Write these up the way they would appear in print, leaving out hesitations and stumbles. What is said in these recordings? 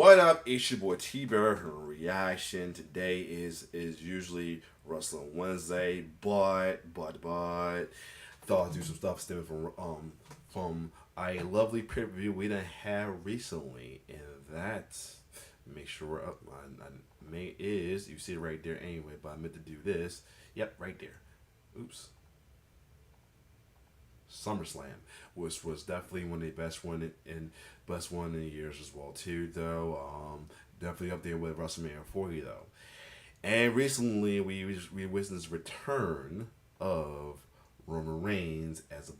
What up? It's your boy T-Bear. Reaction today is usually Wrestling Wednesday, but thought I'd do some stuff stemming from a lovely pay-per-view we done had recently, and that make sure we're up. I may is you see it right there anyway, but I meant to do this. Yep, right there. Oops. SummerSlam, which was definitely one of the best one in best one in the years as well too. Though definitely up there with WrestleMania 40 though. And recently we witnessed return of Roman Reigns as a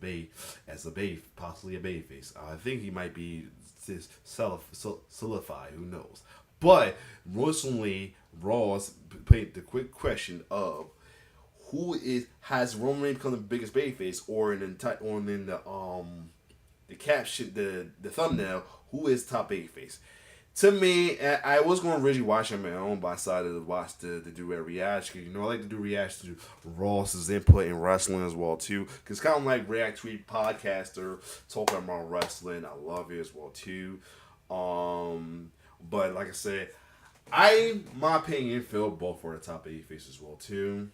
possibly a babyface. I think he might be solidified. Who knows? But recently, Ross played the quick question of has Roman Reigns become the biggest babyface, or in the caption, the thumbnail, who is top babyface? To me, I was going to originally watch it on my own, but I decided to watch to do a reaction. I like to do reaction to Ross's input in wrestling as well too, because kind of like react to a podcaster talking about wrestling. I love it as well too. But like I said, my opinion, feel both for the top babyface as well too.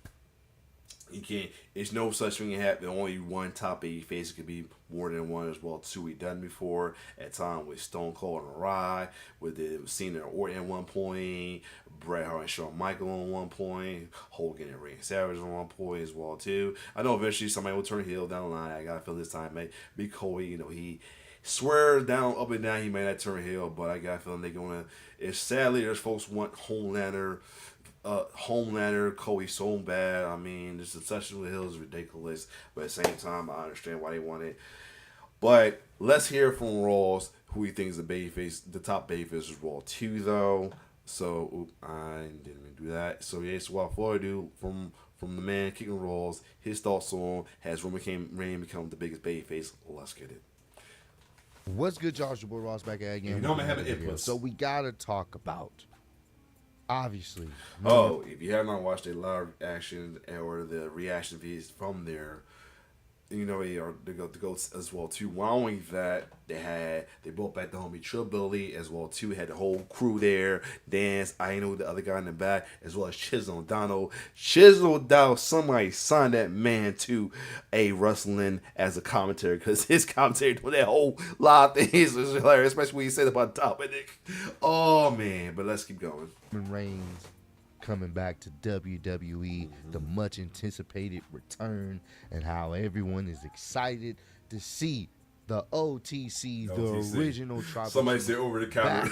You can't. It's no such thing as having only one top babyface. It could be more than one as well too. We done before at time with Stone Cold and Rye, with the Cena and Orton at one point, Bret Hart and Shawn Michaels at one point, Hogan and Randy Savage at one point as well too. I know eventually somebody will turn heel down the line. I gotta feel this time, mate. Be Cody, he swears down up and down he may not turn heel, but I got a feeling they're gonna. It's sadly there's folks want Homelander, Cody so bad. I mean, this succession with Hill is ridiculous, but at the same time, I understand why they want it. But let's hear from Rawls who he thinks the top babyface is Raw 2 though. So I didn't even do that. So yeah, so without further ado, from the man Kickin Rawls, his thoughts on has Reigns become the biggest babyface. Let's get it. What's good, y'all? It's your boy Ross back at again. You know I'm gonna have an input. So we gotta talk about, obviously. If you have not watched a live action or the reaction videos from there, they go as well too. Not only that, they brought back the homie Trillbilly as well too. Had the whole crew there dance. I know the other guy in the back as well as Chisel O'Donnell. Chisel O'Donnell, somebody signed that man to a wrestling as a commentator, because his commentary with that whole lot of things was hilarious, especially when he said about Dominic. Oh man, but let's keep going. Roman Reigns coming back to WWE, the much anticipated return, and how everyone is excited to see the OTC, the original Tribal. Somebody said over the counter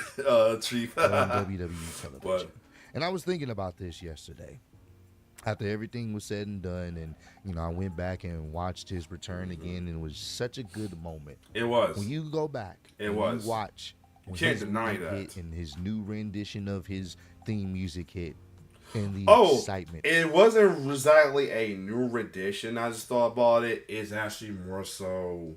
chief on WWE television. And I was thinking about this yesterday after everything was said and done, and I went back and watched his return again, and it was such a good moment. It was. When you go back and you watch, you can't deny that, hit and his new rendition of his theme music hit. And the excitement. It wasn't exactly a new rendition. I just thought about it. It's actually more so.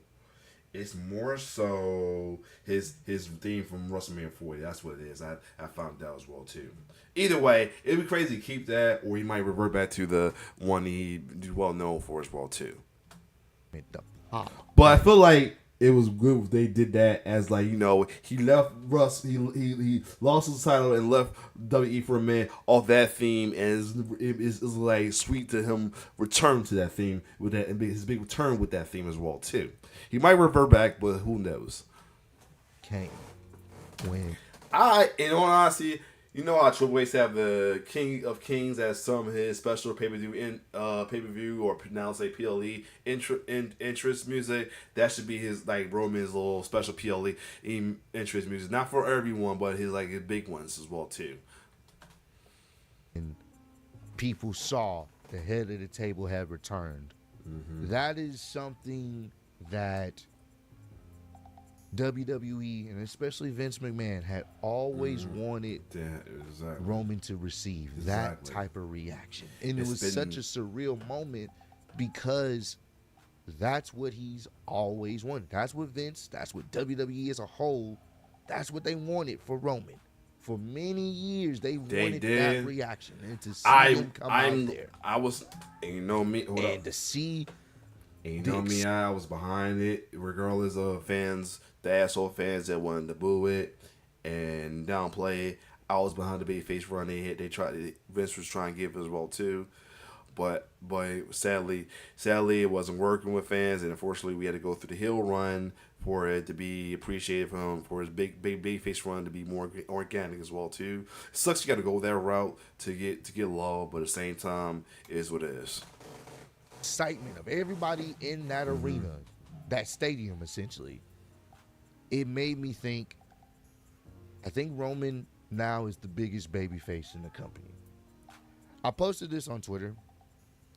It's more so his theme from WrestleMania 40. That's what it is. I found out as well too. Either way, it'd be crazy to keep that, or he might revert back to the one he's well known for as well too. But I feel like it was good if they did that, as he left Russ, he lost his title and left WWE for a minute off that theme, and it's like sweet to him return to that theme with that, and his big return with that theme as well too. He might revert back, but who knows? Can't win. In all honesty, how Triple H have the King of Kings as some of his special pay-per-view or pronounce a PLE interest music. That should be his Roman's little special PLE interest music. Not for everyone, but his big ones as well too. And people saw the head of the table had returned. Mm-hmm. That is something that WWE and especially Vince McMahon had always wanted Roman to receive that type of reaction. And it was such a surreal moment, because that's what he's always wanted. That's what Vince, that's what WWE as a whole, that's what they wanted for Roman. For many years, they wanted that reaction. And to see him come out there. I was, to see... I was behind it, regardless of fans, the asshole fans that wanted to boo it. and downplay it. I was behind the babyface run Vince was trying to give as well too. But sadly it wasn't working with fans, and unfortunately we had to go through the heel run for it to be appreciated from him, for his big face run to be more organic as well too. It sucks you got to go that route to get love, but at the same time, it is what it is. Excitement of everybody in that arena, that stadium essentially. It made me think. I think Roman now is the biggest babyface in the company. I posted this on Twitter.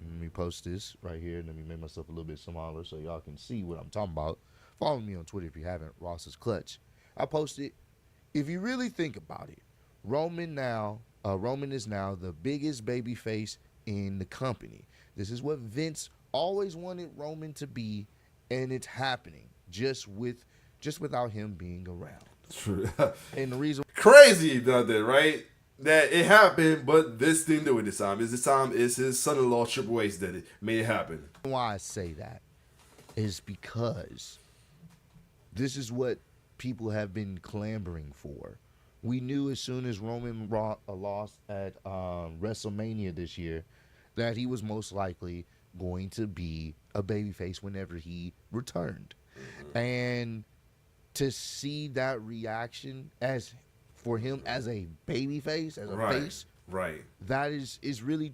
Let me post this right here. Let me make myself a little bit smaller so y'all can see what I'm talking about. Follow me on Twitter if you haven't. Ross's Clutch. I posted, if you really think about it, Roman is now the biggest babyface in the company. This is what Vince always wanted Roman to be, and it's happening just without him being around. True. And the reason crazy about that, right? That it happened, but Vince didn't do it this time. It's his son-in-law Triple H that made it happen. Why I say that is because this is what people have been clamoring for. We knew as soon as Roman lost at WrestleMania this year that he was most likely going to be a babyface whenever he returned. And to see that reaction for him as a babyface, as a face, right? That is really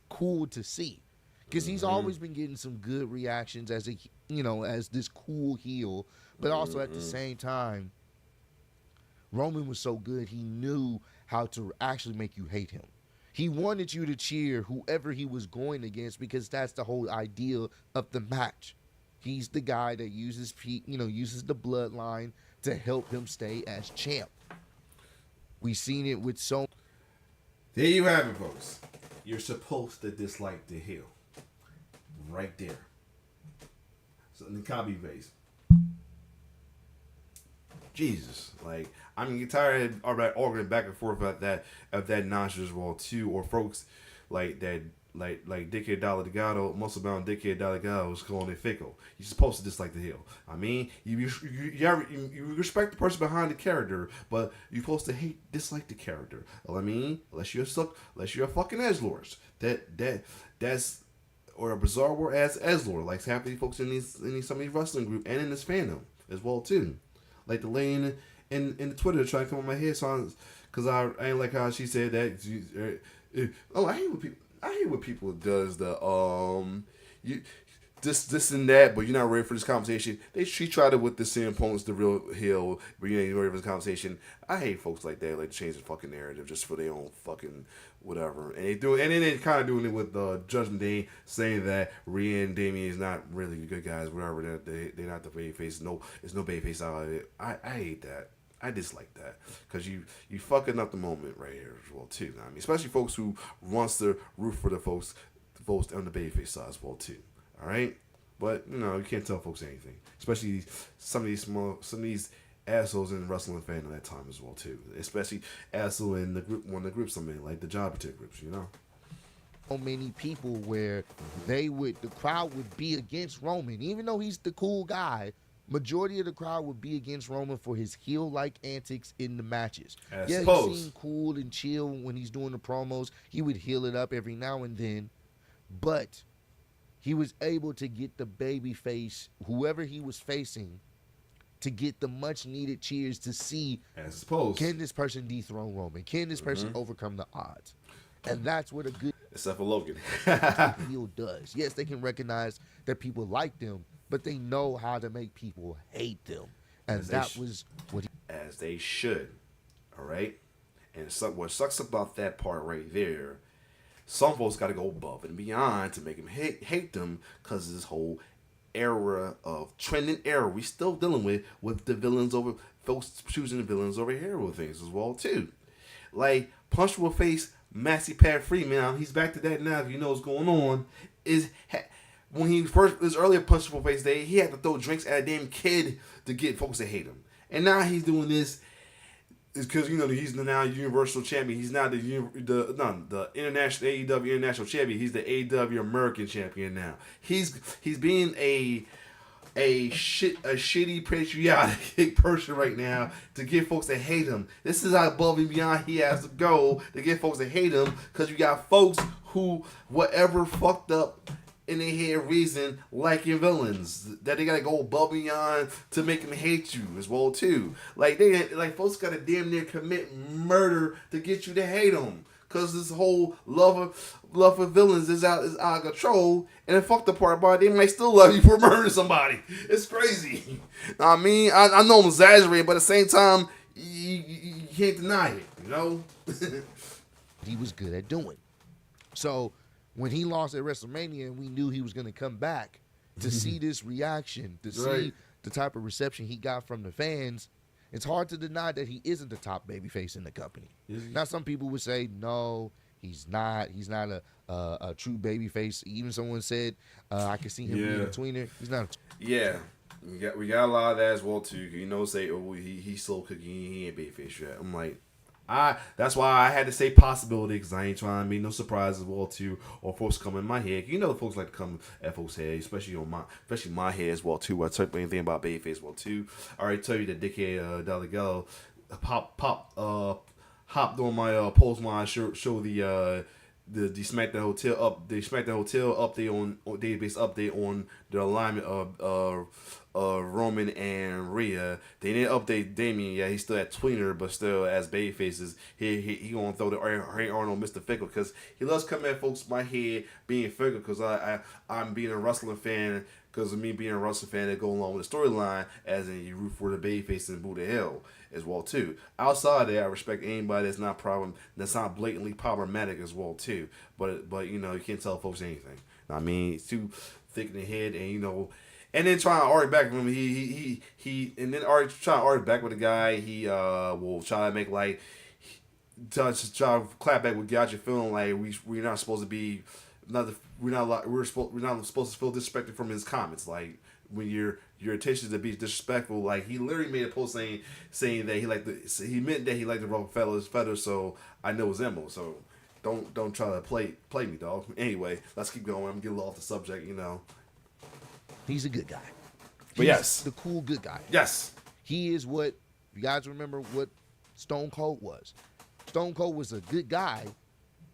cool to see, because he's always been getting some good reactions as as this cool heel, but also at the same time, Roman was so good he knew how to actually make you hate him. He wanted you to cheer whoever he was going against, because that's the whole idea of the match. He's the guy that uses the bloodline to help him stay as champ. We've seen it with so. There you have it, folks. You're supposed to dislike the heel. Right there. So in the BABYFACE. Jesus. Like, I mean, you're tired of arguing back and forth about that nonsense wall too, or folks like that. Like Dickhead Delgado, muscle bound Dickhead Delgado was calling it fickle. You're supposed to dislike the heel. I mean, you respect the person behind the character, but you're supposed to dislike the character. I mean, unless you're a fucking edgelord. That's or a bizarre word as edgelord, like half of these folks in some of these wrestling group and in this fandom as well too. Like the lady in the Twitter trying to come on my head songs because I ain't like how she said that. I hate when people does the this and that, but you're not ready for this conversation. She tried it with the CM Punk's the real heel, but you ain't ready for this conversation. I hate folks like that, like change the fucking narrative just for their own fucking whatever. And then they kind of doing it with Judgment Day, saying that Rhea and Damien is not really good guys, whatever. They're not the babyface. No, there's no babyface out of it. I hate that. I dislike that because you fucking up the moment right here as well too. I mean, especially folks who wants to root for the folks on the babyface side as well too. All right, but you can't tell folks anything, especially some of these assholes in the wrestling fan at that time as well too. Especially asshole in the group, one of the groups I'm in, like the job particular groups. So many people where the crowd would be against Roman, even though he's the cool guy. Majority of the crowd would be against Roman for his heel-like antics in the matches. He seemed cool and chill when he's doing the promos. He would heel it up every now and then, but he was able to get the babyface, whoever he was facing, to get the much-needed cheers to see, can this person dethrone Roman? Can this person overcome the odds? And that's what a good except for Logan heel does. Yes, they can recognize that people like them, but they know how to make people hate them. And that was what as they should. All right? And what sucks about that part right there, some folks got to go above and beyond to make them hate them because of this whole era of trending era we still dealing with the villains over, folks choosing the villains over hero things as well, too. Like, Punchable Face, Maxie Pat Freeman, he's back to that now if you know what's going on, when he his earlier Punchable Face day, he had to throw drinks at a damn kid to get folks to hate him. And now he's doing this is because he's now Universal Champion. He's not the international AEW International Champion. He's the AEW American Champion now. He's being a a shitty patriotic person right now to get folks to hate him. This is how above and beyond he has to go to get folks to hate him, because you got folks who whatever fucked up in their head reason liking villains that they gotta go above and beyond to make them hate you as well too. Like folks gotta damn near commit murder to get you to hate them. Cause this whole love for villains is out of control, and the fucked the part about it, they might still love you for murdering somebody. It's crazy. I mean, I know I'm exaggerating, but at the same time, you can't deny it. You know, he was good at doing. So when he lost at WrestleMania, and we knew he was going to come back, to see this reaction, to see the type of reception he got from the fans. It's hard to deny that he isn't the top babyface in the company. Now, some people would say, no, he's not. He's not a true babyface. Even someone said, I can see him being a tweener. He's not. Yeah. We got a lot of that as well, too. You know, say, oh, he's slow cooking. He ain't babyface yet. I'm like, that's why I had to say possibility, because I ain't trying to make no surprise as well too, or folks come in my head. You know, folks like to come at folks' head, especially my head as well too. I tell you anything about babyface as well too. I already tell you that dickhead Delgado hopped on my post when I show the SmackDown Hotel update on database update on the alignment of Roman and Rhea. They didn't update Damien. Yeah, he's still at tweener, but still as babyfaces. He gonna throw the Ray Arnold Mr. Fickle, because he loves coming at folks my head being fickle, because I'm being a wrestling fan. Because of me being a wrestling fan, that go along with the storyline, as in you root for the babyface and boo to hell as well too. Outside of that, I respect anybody that's not blatantly problematic as well too. But you know, you can't tell folks anything. I mean, it's too thick in the head, and you know. And then trying to argue back with him, and then trying to argue back with the guy. He will try to make like try to clap back with Gotcha, feeling like we're not supposed to be we're not supposed to feel disrespected from his comments. Like when your intention to be disrespectful, like he literally made a post saying that he meant that he liked the Roman feathers. So I know his MO. So don't try to play me, dog. Anyway, let's keep going. I'm getting a little off the subject, you know. He's a good guy. But yes. The cool good guy. Yes. He is what, you guys remember what Stone Cold was. Stone Cold was a good guy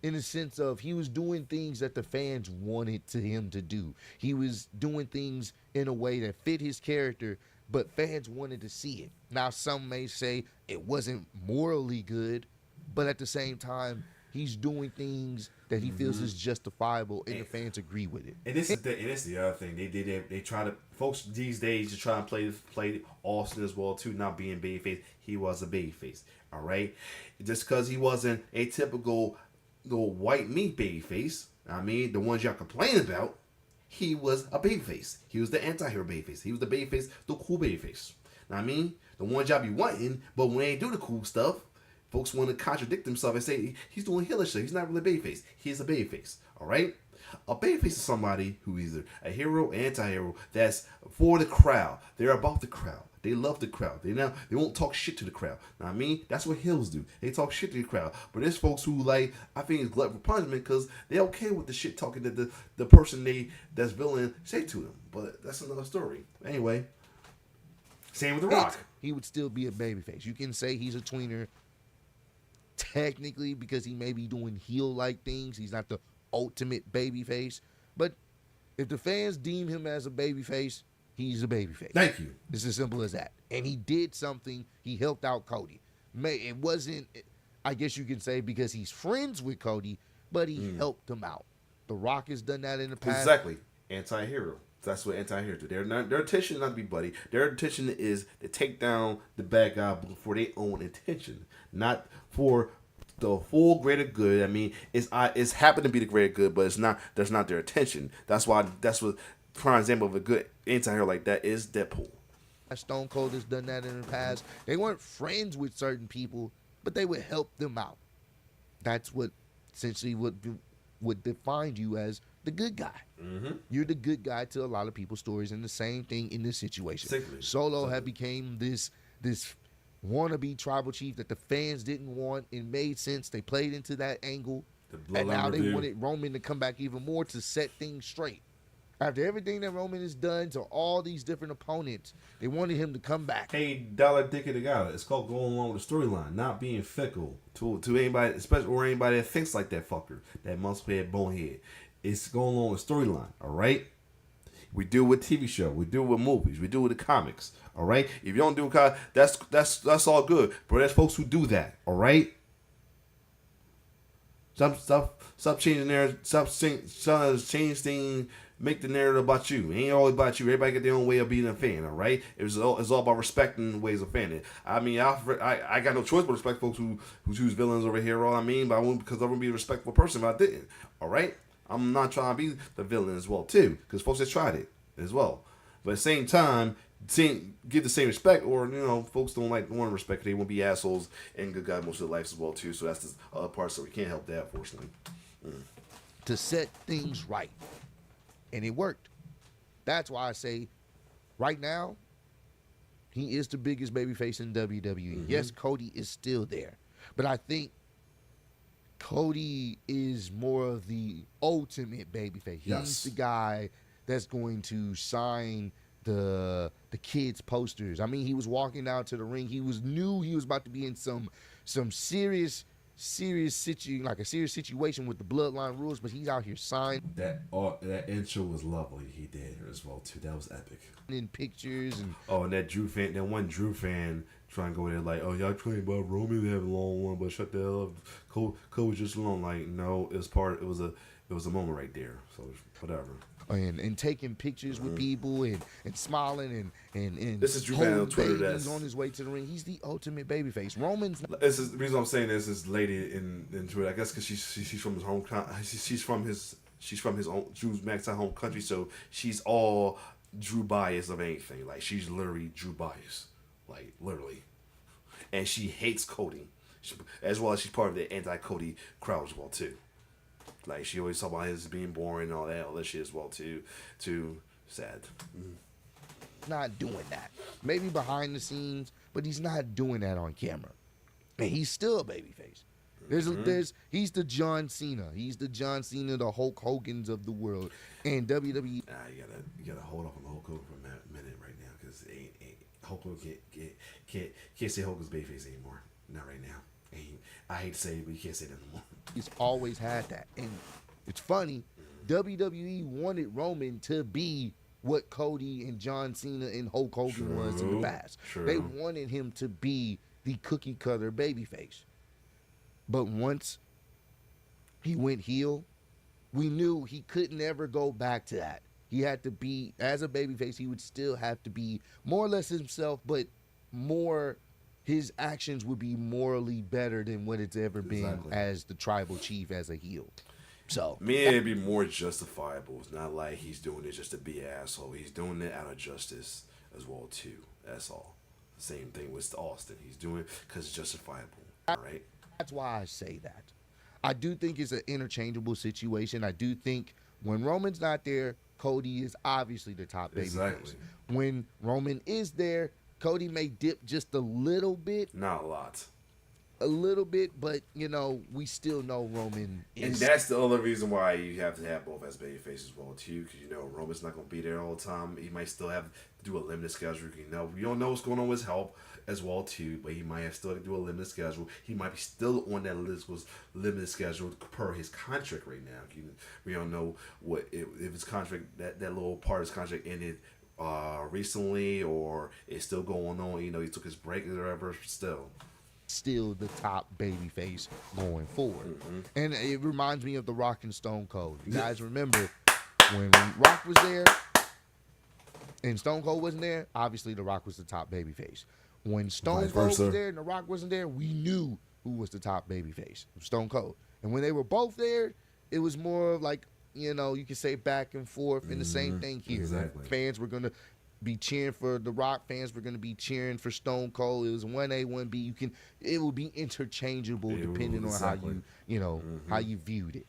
in the sense of he was doing things that the fans wanted him to do. He was doing things in a way that fit his character, but fans wanted to see it. Now, some may say it wasn't morally good, but at the same time, he's doing things that he feels is justifiable, and the fans agree with it. And this is the other thing. They try to, folks these days to try and play Austin as well too, not being babyface. He was a babyface, all right. Just because he wasn't a typical little white meat babyface, I mean the ones y'all complain about, he was a babyface. He was the anti-hero babyface. He was the babyface, the cool babyface. Now, I mean the ones y'all be wanting, but when they do the cool stuff, folks want to contradict themselves and say he's doing healer shit. He's not really a babyface. He's a babyface. All right? A babyface is somebody who is either a hero, anti-hero, that's for the crowd. They're about the crowd. They love the crowd. They won't talk shit to the crowd. Now, I mean, that's what heels do. They talk shit to the crowd. But there's folks who, like, I think it's glut for punishment because they're okay with the shit talking that the person that's villain say to them. But that's another story. Anyway, same with The Rock. He would still be a babyface. You can say he's a tweener technically because he may be doing heel-like things. He's not the ultimate babyface. But if the fans deem him as a babyface, he's a babyface. Thank you. It's as simple as that. And he did something. He helped out Cody. It wasn't, I guess you can say, because he's friends with Cody, but he helped him out. The Rock has done that in the past. Exactly. Anti-hero. That's what anti-heroes do. Their intention is not to be buddy. Their intention is to take down the bad guy for their own intention, not for the full greater good. I mean, it's happened to be the greater good, but it's not. That's not their intention. That's what prime example of a good anti-hero like that is Deadpool. Stone Cold has done that in the past. They weren't friends with certain people, but they would help them out. That's what essentially would define you as the good guy. Mm-hmm. You're the good guy to a lot of people's stories, and the same thing in this situation. Solo had became this wannabe tribal chief that the fans didn't want. It made sense. They played into that angle, and now they wanted Roman to come back even more to set things straight. After everything that Roman has done to all these different opponents, they wanted him to come back. Hey, dollar dick of the guy. It's called going along with the storyline, not being fickle to anybody, especially or anybody that thinks like that fucker, that musclehead bonehead. It's going along with storyline. All right. We do it with TV show. We do it with movies. We do it with the comics. All right. If you don't do it, that's all good. But there's folks who do that. All right. Stop changing narrative. Stop change things. Make the narrative about you. It ain't always about you. Everybody get their own way of being a fan, all right? It's all about respecting ways of fanning. I mean, I got no choice but respect folks who choose villains over hero. I mean, but I wouldn't, because I wouldn't be a respectful person if I didn't, all right? I'm not trying to be the villain as well, too, because folks have tried it as well. But at the same time, give the same respect, or, folks don't want to respect. They won't be assholes and good guys most of their lives as well, too. So that's the other part, so we can't help that, fortunately. To set things right. And it worked. That's why I say, right now, he is the biggest babyface in WWE. Mm-hmm. Yes, Cody is still there. But I think Cody is more of the ultimate babyface. He's the guy that's going to sign the kids' posters. I mean, he was walking out to the ring. Knew he was about to be in some serious situation with the bloodline rules, but he's out here signing. That intro was lovely. He did as well too. That was epic. In pictures and and that one Drew fan trying to go there like, oh, y'all claim about Roman they have a long one, but shut the hell up. Cole was just long. Like, no, it was a moment right there. So whatever. And taking pictures with people and smiling and this is Drew Van on Twitter. That's on his way to the ring. He's the ultimate babyface. Roman's. This is the reason I'm saying this lady in Twitter. I guess because she's from his home. She's from his own Drew's Max's home country. So she's all Drew bias of anything. Like she's literally Drew bias, like literally, and she hates Cody, as well as she's part of the anti-Cody crowd as well too. Like, she always talk about his being boring and all that shit as well, too. Sad. Not doing that. Maybe behind the scenes, but he's not doing that on camera. And he's still a babyface. He's the John Cena. He's the John Cena, the Hulk Hogan's of the world. And WWE. You gotta hold off on Hulk Hogan for a minute right now, because Hulk Hogan can't say Hulk is babyface anymore. Not right now. I hate to say it, but you can't say that anymore. He's always had that. And it's funny, WWE wanted Roman to be what Cody and John Cena and Hulk Hogan was in the past. They wanted him to be the cookie cutter babyface. But once he went heel, we knew he could never go back to that. He had to be, as a babyface, he would still have to be more or less himself, but his actions would be morally better than what it's ever been as the tribal chief, as a heel. So, it'd be more justifiable. It's not like he's doing it just to be an asshole. He's doing it out of justice as well, too. That's all. The same thing with Austin. He's doing it because it's justifiable. All right? That's why I say that. I do think it's an interchangeable situation. I do think when Roman's not there, Cody is obviously the top babyface. When Roman is there, Cody may dip just a little bit. Not a lot. A little bit, but, we still know Roman is. And that's the other reason why you have to have both as babyface as well, too, because, Roman's not going to be there all the time. He might still have to do a limited schedule. We don't know what's going on with his health as well, too, but he might have still to do a limited schedule. He might be still on that limited schedule per his contract right now. We don't know if his contract, that little part of his contract ended recently, or it's still going on. He took his break or whatever. Still the top babyface going forward. And it reminds me of The Rock and Stone Cold. You guys remember when Rock was there and Stone Cold wasn't there? Obviously, The Rock was the top babyface. When Stone Cold was there and The Rock wasn't there, we knew who was the top babyface, Stone Cold. And when they were both there, it was more of like, you could say back and forth, and the same thing here. Fans were going to be cheering for The Rock. Fans were going to be cheering for Stone Cold. It was 1A, 1B. It would be interchangeable depending on how how you viewed it,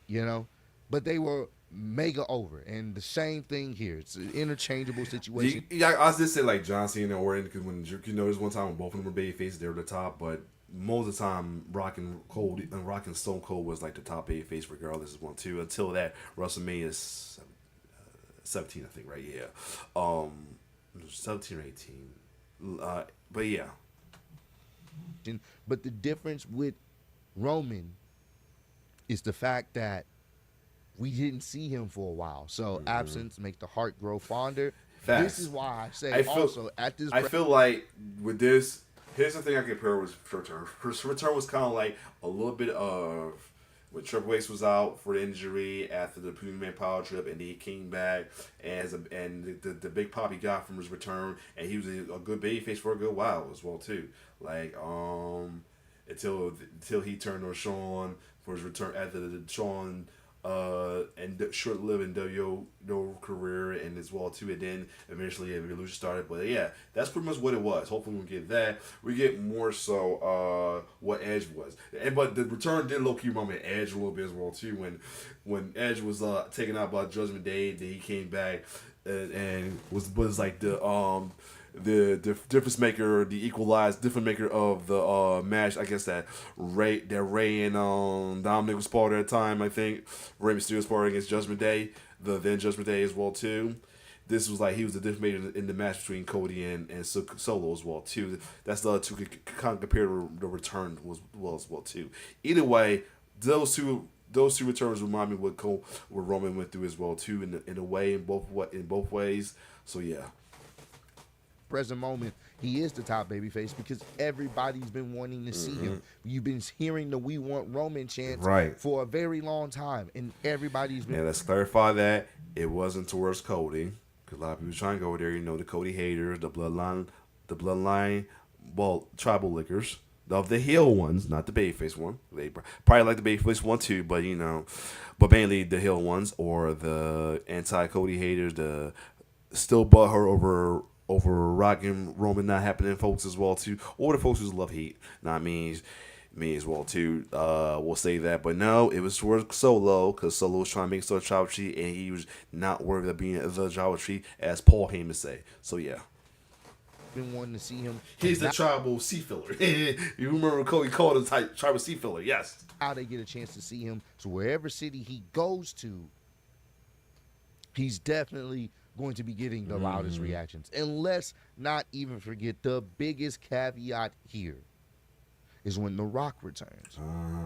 But they were mega over, and the same thing here. It's an interchangeable situation. I was just saying like John Cena or Orton, because when there's one time when both of them were baby faces, they were the top, but most of the time, Rock and Stone Cold was like the top baby face regardless of 1-2 until that WrestleMania 17, I think, right? Yeah. 17 or 18. But yeah. But the difference with Roman is the fact that we didn't see him for a while. So absence makes the heart grow fonder. Facts. This is why I say also at this. I feel like with this, here's the thing I compare with Return. Return was kind of like a little bit of when Triple H was out for the injury after the Premium Man Power Trip, and then he came back and the big pop he got from his return, and he was a good babyface for a good while as well too. Like until he turned on Shawn for his return after the Shawn and short-lived WWE career and as well too, and then eventually Evolution started. But yeah, that's pretty much what it was. Hopefully we get that. We get more so what Edge was, but the return did low-key remind me of Edge a little bit as well too. When Edge was taken out by Judgment Day, then he came back and was like the difference maker, the equalized difference maker of the match. I guess that Ray and Dominic was part at the time. I think Rey Mysterio was part against Judgment Day, the then Judgment Day as well too. This was like he was the difference maker in the match between Cody and Solo as well too. That's the other two kind of compared to the return was as well too. Either way, those two returns remind me what Roman went through as well too in both ways. So yeah. Present moment, he is the top babyface because everybody's been wanting to see him. You've been hearing the "We Want Roman" chants for a very long time, and everybody's been. Yeah, let's clarify that it wasn't towards Cody because a lot of people trying to go there. You know, the Cody haters, the bloodline, well, tribal lickers. Of the heel ones, not the babyface one. They probably like the babyface one too, but but mainly the heel ones or the anti-Cody haters, the still butthurt over Rock and Roman not happening folks as well too, or the folks who love heat. Not me as well too. We'll say that, but no, it was towards Solo because Solo was trying to make Solo Tribal Chief, and he was not worthy of being the Tribal Chief, as Paul Heyman say. So yeah. Been wanting to see him. He's the tribal sea filler. You remember Cody called him tribal sea filler? Yes. How they get a chance to see him? So wherever city he goes to, he's definitely going to be getting the loudest reactions. And let's not even forget the biggest caveat here is when The Rock returns.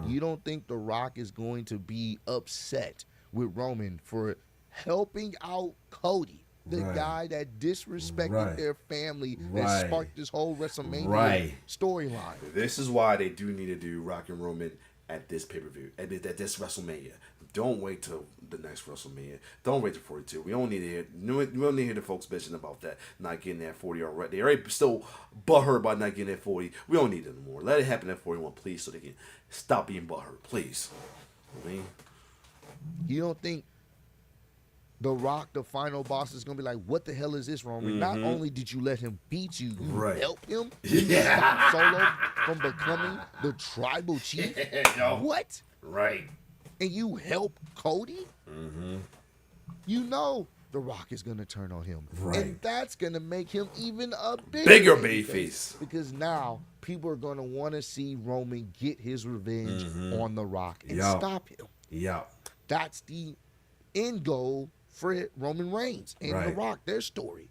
You don't think The Rock is going to be upset with Roman for helping out Cody? The guy that disrespected their family that sparked this whole WrestleMania storyline. This is why they do need to do Rock and Roman at this pay-per-view, at this WrestleMania. Don't wait till the next WrestleMania. Don't wait till 42. We don't need to hear the folks bitching about that, not getting that 40 already. They already still butthurt about not getting that 40. We don't need it anymore. Let it happen at 41, please, so they can stop being butthurt, please. I mean, you don't think The Rock, the final boss, is going to be like, what the hell is this, Roman? Not only did you let him beat you, you helped him. You stopped Solo from becoming the tribal chief. What? Right. And you help Cody? You know The Rock is going to turn on him. And that's going to make him even a bigger babyface. Because now people are going to want to see Roman get his revenge on The Rock and stop him. That's the end goal for Roman Reigns and The Rock, their story.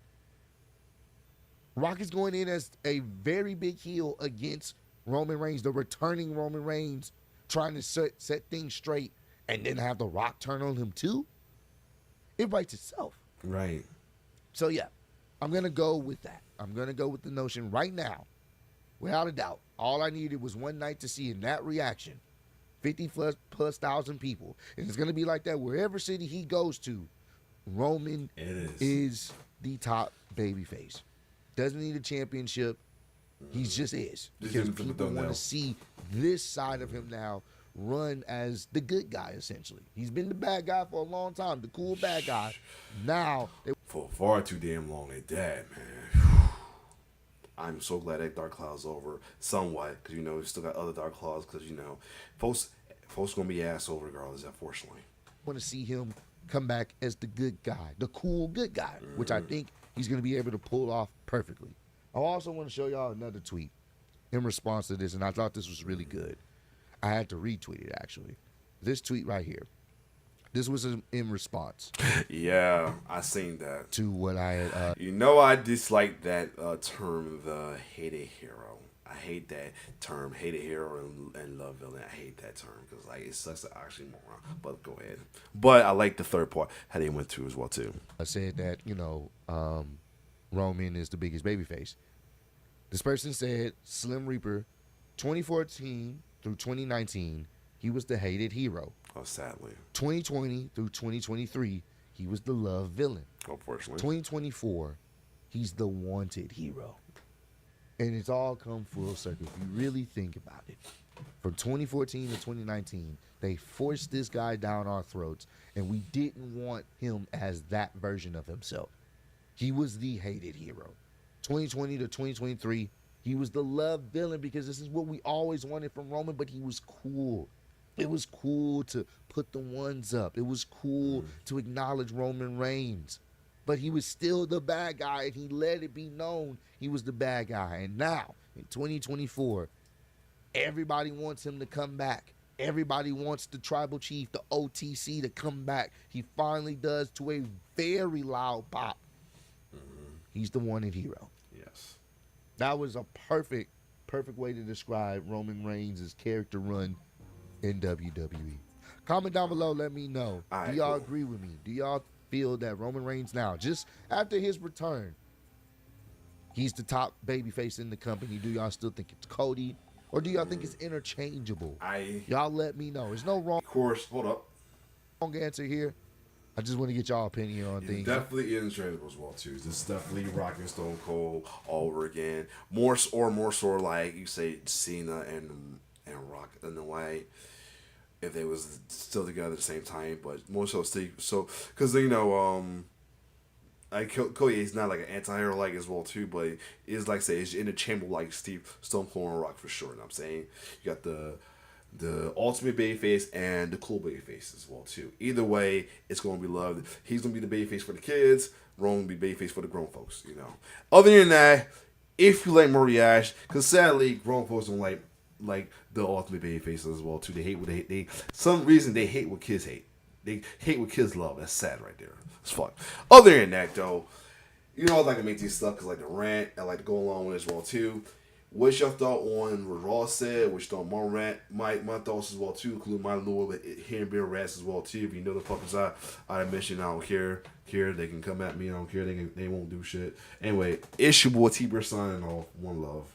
Rock is going in as a very big heel against Roman Reigns, the returning Roman Reigns, trying to set things straight, and then have The Rock turn on him too. It writes itself. Right. So yeah, I'm going to go with that. I'm going to go with the notion right now, without a doubt. All I needed was one night to see in that reaction, 50 plus thousand people. And it's going to be like that wherever city he goes to. Roman is the top babyface. Doesn't need a championship. He just is. Because people want to see this side of him now run as the good guy, essentially. He's been the bad guy for a long time, the cool bad guy. Now, for far too damn long at that, man. I'm so glad that Dark Cloud's over somewhat, because, we still got other Dark Clouds, because, folks going to be assholes regardless, unfortunately. Want to see him come back as the good guy, the cool good guy, which I think he's going to be able to pull off perfectly. I also want to show y'all another tweet in response to this, and I thought this was really good. I had to retweet it, actually. This tweet right here. This was in response. Yeah, I seen that. To what I had. I dislike that term, the hated hero. I hate that term, hated hero and love villain. I hate that term because like it's such an oxymoron. But go ahead. But I like the third part, how they went through as well too. I said that Roman is the biggest babyface. This person said Slim Reaper, 2014 through 2019, he was the hated hero. Oh, sadly. 2020 through 2023, he was the love villain. Unfortunately. 2024, he's the wanted hero. And it's all come full circle. If you really think about it, from 2014 to 2019, they forced this guy down our throats, and we didn't want him as that version of himself. He was the hated hero. 2020 to 2023, he was the love villain because this is what we always wanted from Roman, but he was cool. It was cool to put the ones up. It was cool to acknowledge Roman Reigns. But he was still the bad guy, and he let it be known he was the bad guy. And now, in 2024, everybody wants him to come back. Everybody wants the tribal chief, the OTC, to come back. He finally does, to a very loud pop. He's the wanted hero. Yes. That was a perfect way to describe Roman Reigns' character run in WWE. Comment down below, let me know. Do y'all agree with me? Do y'all feel that Roman Reigns now, just after his return, he's the top babyface in the company? Do y'all still think it's Cody? Or do y'all think it's interchangeable? Y'all let me know. There's no wrong. Of course, hold up. Wrong answer here. I just want to get y'all opinion on things. Definitely interchangeable as well too. This is definitely rocking Stone Cold all over again. More so like you say Cena and Rock in a way, if they was still together at the same time, but more so because like Cody is not like an anti-hero like as well too, but it's like say it's interchangeable like Stone Cold and Rock for sure. You know what I'm saying? You got the ultimate babyface and the cool babyface as well too. Either way, it's gonna be loved. He's gonna be the babyface for the kids. Roman will be babyface for the grown folks. Other than that, if you like Murray Ash, because sadly grown folks don't like the ultimate babyface as well too. They hate what they some reason they hate what kids hate. They hate what kids love. That's sad right there. It's fuck. Other than that though, I like to make these stuff because like the rant. I like to go along with it as well too. What's your thought on what Ross said? What's your thought on my rant? My thoughts as well too, including my little here and beer rants as well too. If you know the fuckers I mentioned, I don't care. They can come at me. I don't care. They won't do shit. Anyway, it's your boy T-Bear signing off. One love.